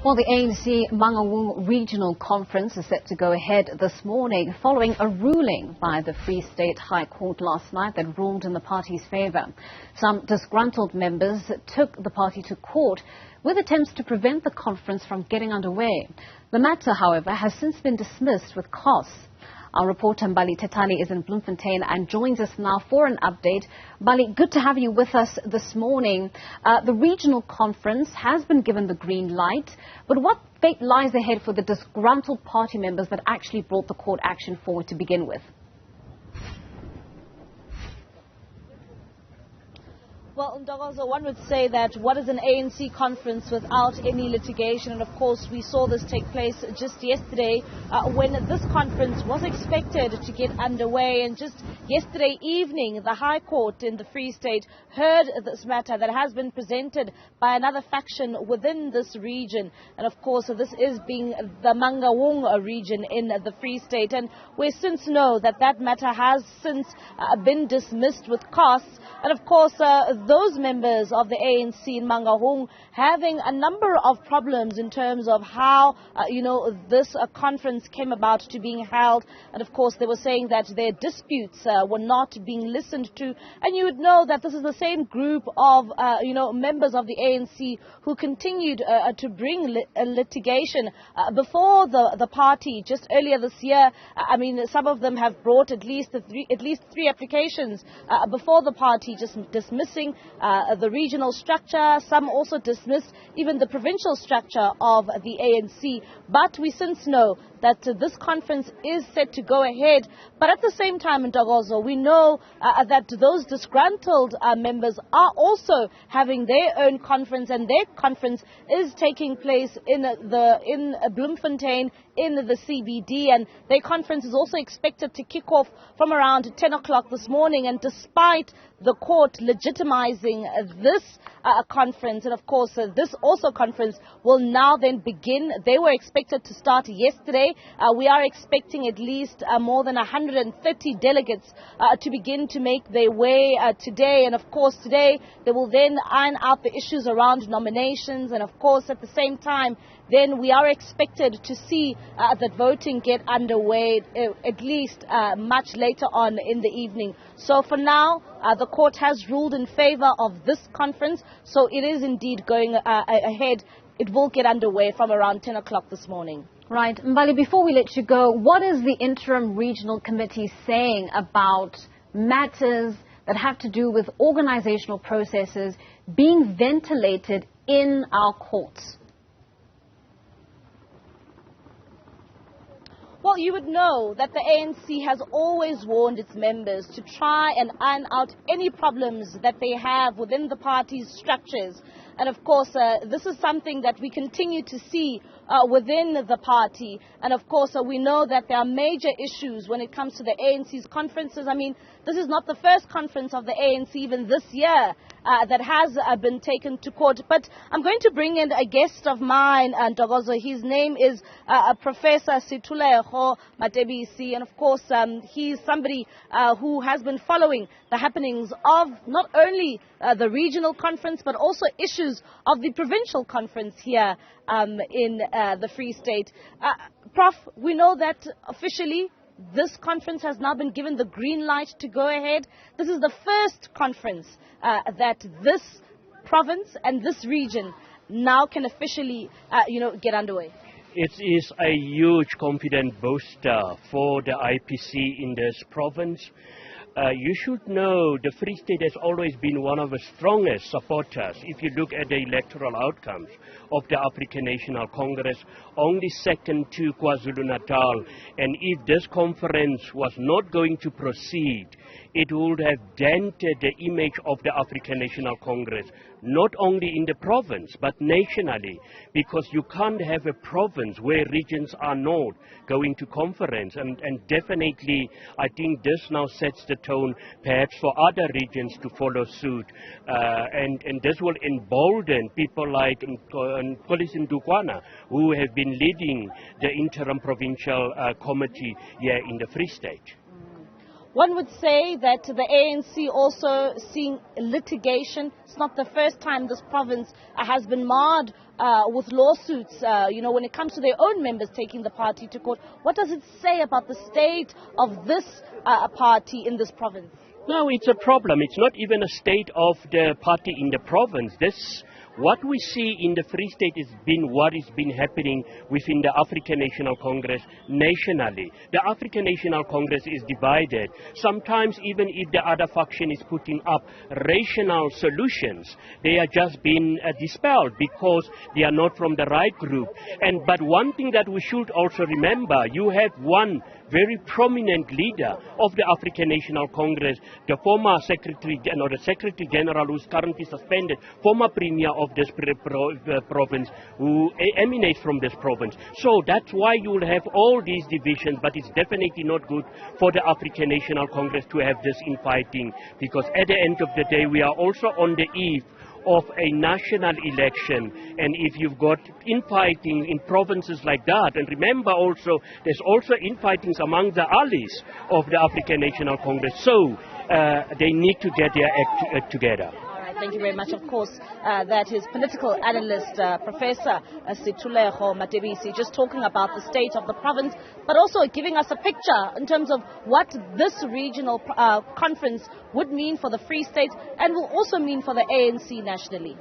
Well, the ANC Mangaung Regional Conference is set to go ahead this morning following a ruling by the Free State High Court last night that ruled in the party's favour. Some disgruntled members took the party to court with attempts to prevent the conference from getting underway. The matter, however, has since been dismissed with costs. Our reporter Mbali Thethani is in Bloemfontein and joins us now for an update. Mbali, good to have you with us this morning. The regional conference has been given the green light, but what fate lies ahead for the disgruntled party members that actually brought the court action forward to begin with? Well, Ndogozo, one would say that what is an ANC conference without any litigation? And of course, we saw this take place just yesterday when this conference was expected to get underway. And just yesterday evening, the High Court in the Free State heard this matter that has been presented by another faction within this region. And of course, this is being the Mangaung region in the Free State. And we since know that that matter has since been dismissed with costs. And of course, those members of the ANC in Mangaung having a number of problems in terms of how, this conference came about to being held. And of course, they were saying that their disputes were not being listened to. And you would know that this is the same group of, members of the ANC who continued to bring litigation before the party just earlier this year. I mean, some of them have brought at least three applications before the party, just dismissing the regional structure. Some also dismissed even the provincial structure of the ANC. But we since know that this conference is set to go ahead. But at the same time, in Ndogozo, we know that those disgruntled members are also having their own conference, and their conference is taking place in Bloemfontein in the CBD, and their conference is also expected to kick off from around 10 o'clock this morning. And despite the court legitimizing this conference, and of course this also conference will now then begin. They were expected to start yesterday. We are expecting at least more than 130 delegates to begin to make their way today. And of course today they will then iron out the issues around nominations. And of course at the same time then we are expected to see that voting get underway at least much later on in the evening. So for now, the court has ruled in favor of this conference. So it is indeed going ahead. It will get underway from around 10 o'clock this morning. Right. Mbali, before we let you go, what is the interim regional committee saying about matters that have to do with organizational processes being ventilated in our courts? Well, you would know that the ANC has always warned its members to try and iron out any problems that they have within the party's structures. And of course, this is something that we continue to see within the party. And of course, we know that there are major issues when it comes to the ANC's conferences. I mean, this is not the first conference of the ANC even this year that has been taken to court. But I'm going to bring in a guest of mine, Ndogozo. His name is Professor Situleho Matebisi. And of course, he's somebody who has been following the happenings of not only the regional conference, but also issues of the provincial conference here in the Free State. Prof, we know that officially this conference has now been given the green light to go ahead. This is the first conference that this province and this region now can officially, get underway. It is a huge confidence booster for the IPC in this province. You should know the Free State has always been one of the strongest supporters. If you look at the electoral outcomes of the African National Congress, only second to KwaZulu-Natal. And if this conference was not going to proceed, it would have dented the image of the African National Congress, not only in the province, but nationally, because you can't have a province where regions are not going to conference. And definitely, I think this now sets the tone, perhaps for other regions to follow suit. And this will embolden people like Police in Dukwana, who have been leading the interim provincial committee here in the Free State. One would say that the ANC also seeing litigation. It's not the first time this province has been marred with lawsuits, when it comes to their own members taking the party to court. What does it say about the state of this party in this province? No, it's a problem. It's not even a state of the party in the province. What we see in the Free State has been what has been happening within the African National Congress nationally. The African National Congress is divided. Sometimes even if the other faction is putting up rational solutions, they are just being dispelled because they are not from the right group. But one thing that we should also remember, you have one very prominent leader of the African National Congress, the former Secretary General who's currently suspended, former Premier of this province, who emanates from this province. So that's why you will have all these divisions, but it's definitely not good for the African National Congress to have this infighting, because at the end of the day, we are also on the eve of a national election, and if you've got infighting in provinces like that, and remember also there's also infightings among the allies of the African National Congress, so they need to get their act together. Thank you very much. Of course, that is political analyst Professor Situlejo Matebisi, just talking about the state of the province, but also giving us a picture in terms of what this regional conference would mean for the Free State and will also mean for the ANC nationally.